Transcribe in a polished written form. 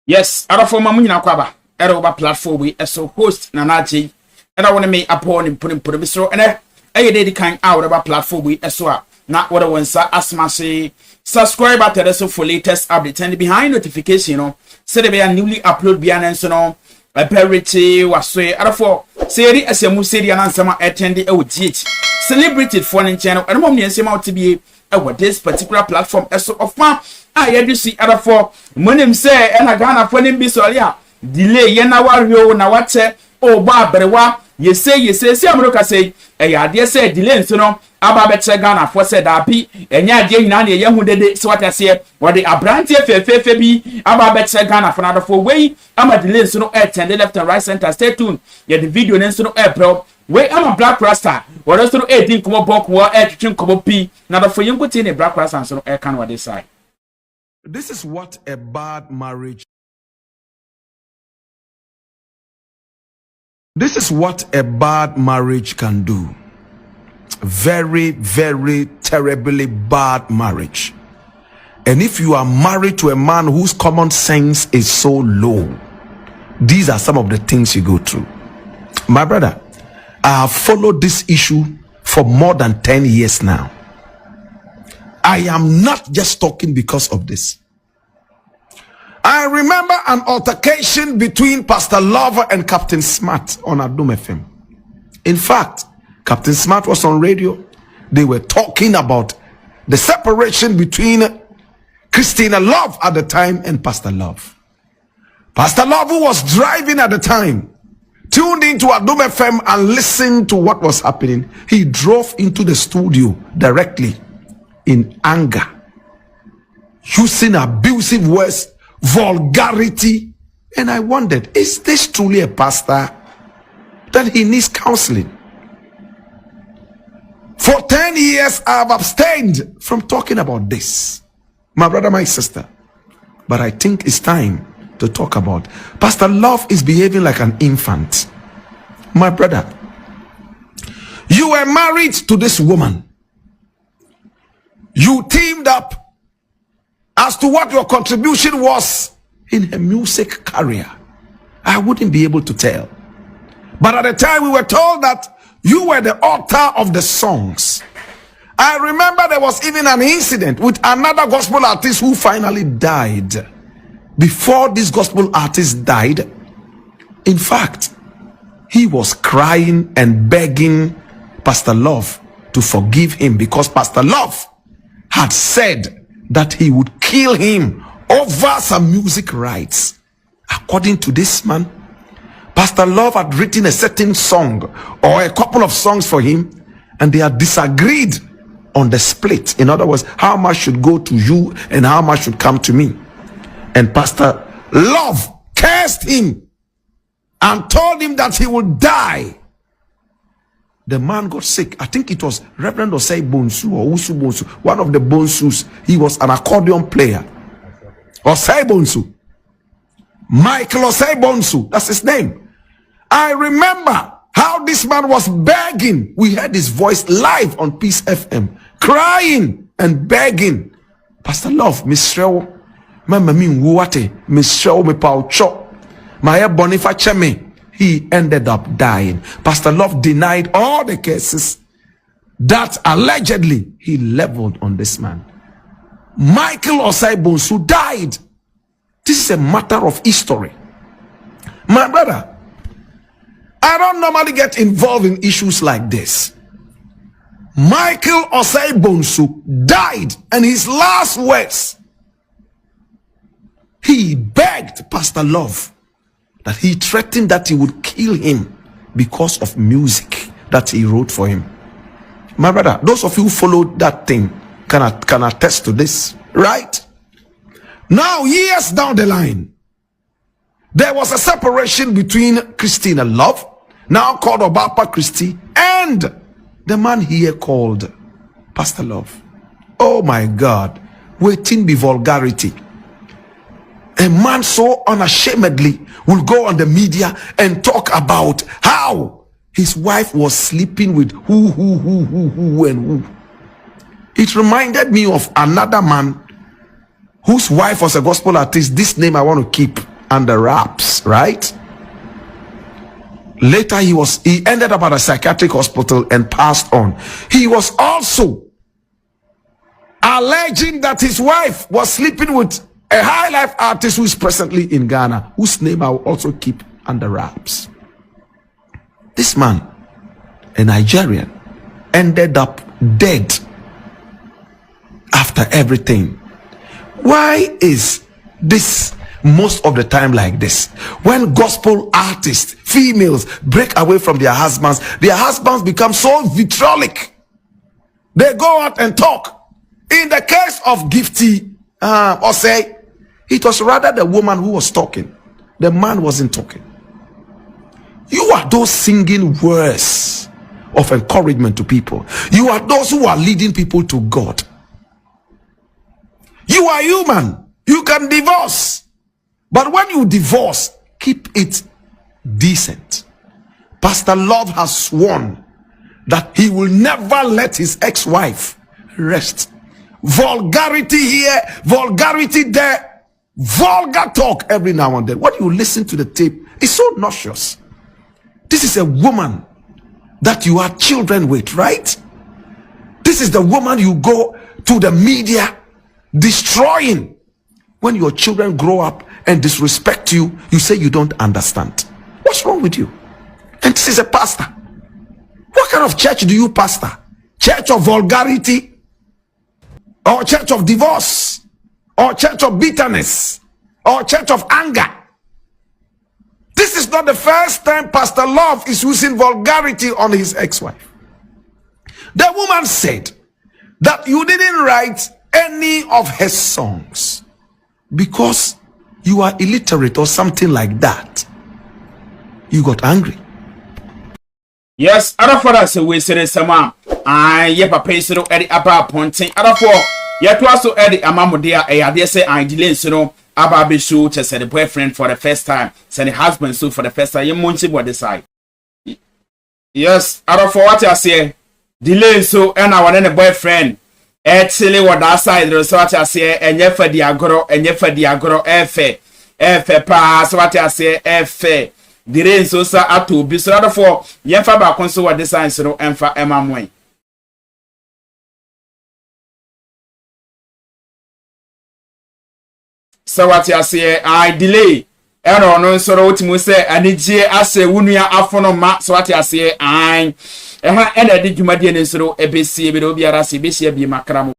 Yes, other form Mamina Quaba, Eroba platform we so host Nanaji, and I want to make a point in putting Purbiso and a day kind out of a platform we so not what I want to ask say subscribe to the for latest updates and behind notification, you know, so they be a newly upload beyond so no a parity was so other for say as a musidi and answer attending a celebrated phone channel and mom and same out to be with this particular platform as of ma I do see other for money say and I gonna phone him be so yeah delay yena wario na wate o ba berewa ye say amroka say e ya de say delay so no aba betre Ghana for say da bi enya de nyina na ye hu dede so wata say wo de abrante fefefe bi aba betre Ghana for na for wey ama delay so no attend left and right center stay tuned ye the video nso no bro we am a Black Rasta what else to 18 come bok wo twin come pi na the for yinko tin Black Rasta so no can what this side. This is what a bad marriage. This is what a bad marriage can do. Very, very terribly bad marriage. And if you are married to a man whose common sense is so low, these are some of the things you go through. My brother, I have followed this issue for more than 10 years now. I am not just talking because of this. I remember an altercation between Pastor Lover and Captain Smart on Adum FM. In fact, Captain Smart was on radio. They were talking about the separation between Christina Love at the time and Pastor Love. Pastor Love, who was driving at the time, tuned into Adum FM and listened to what was happening. He drove into the studio directly in anger, using abusive words, vulgarity. And I wondered, is this truly a pastor that he needs counseling? For 10 years I have abstained from talking about this, my brother, my sister, but I think it's time to talk about. Pastor Love is behaving like an infant. My brother, you were married to this woman. You teamed up as to what your contribution was in her music career. I wouldn't be able to tell. But at the time we were told that you were the author of the songs. I remember there was even an incident with another gospel artist who finally died. Before this gospel artist died, in fact, he was crying and begging Pastor Love to forgive him because Pastor Love had said that he would kill him over some music rights. According to this man, Pastor Love had written a certain song or a couple of songs for him, and they had disagreed on the split. In other words, how much should go to you and how much should come to me. And Pastor Love cursed him and told him that he would die. The man got sick. I think it was Reverend Osei Bonsu or Usu Bonsu, one of the Bonsus. He was an accordion player. Osei Bonsu. Michael Osei Bonsu. That's his name. I remember how this man was begging. We heard his voice live on Peace FM, crying and begging. Pastor Love, Miss Shreo, Mama Min Wuate, Miss Shreo, me Paucho, Maya Bonifa Cheme. He ended up dying. Pastor Love denied all the cases that allegedly he leveled on this man. Michael Osei Bonsu died. This is a matter of history. My brother, I don't normally get involved in issues like this. Michael Osei Bonsu died, and his last words, he begged Pastor Love that he threatened that he would kill him because of music that he wrote for him. My brother, those of you who followed that thing can attest to this, right? Now, years down the line, there was a separation between Christina Love, now called Obapa Christie, and the man here called Pastor Love. Oh my God, waiting be vulgarity. A man so unashamedly will go on the media and talk about how his wife was sleeping with who and who. It reminded me of another man whose wife was a gospel artist. This name I want to keep. under wraps, right? Later, he ended up at a psychiatric hospital and passed on. He was also alleging that his wife was sleeping with a high life artist who is presently in Ghana, whose name I will also keep under wraps. This man, a Nigerian, ended up dead after everything. Why is this most of the time like this? When gospel artists, females, break away from their husbands become so vitriolic. They go out and talk. In the case of Gifty, or say, it was rather the woman who was talking. The man wasn't talking. You are those singing words of encouragement to people. You are those who are leading people to God. You are human. You can divorce. But when you divorce, keep it decent. Pastor Love has sworn that he will never let his ex-wife rest. Vulgarity here, vulgarity there, vulgar talk every now and then. When you listen to the tape, it's so nauseous. This is a woman that you have children with, right? This is the woman you go to the media destroying. When your children grow up and disrespect you, you say you don't understand. What's wrong with you? And this is a pastor. What kind of church do you pastor? Church of vulgarity? Or church of divorce? Or church of bitterness? Or church of anger? This is not the first time Pastor Love is using vulgarity on his ex-wife. The woman said that you didn't write any of her songs because you are illiterate or something like that. You got angry. Yes, other for us, we said some ye papa so Eddie about ponting. Other for yet also Eddie Amamudia, I dare say I delay so Ababi show to say the boyfriend for the first time, send the husband so for the first time. You munchi what decide. Yes, other for what I say, delay so and I want a boyfriend. Actually, what that side so what I say, and ye for the agro, F pass what I say, F. The rain so sa ato bi so rather for ye fa ba kon so what design so emfa emamwen. So what I say I delay and no so otimu say anigye ase wunua afono ma so what I say I e ha e na de dwumade ne so ebesie bi do biara se besia bi makra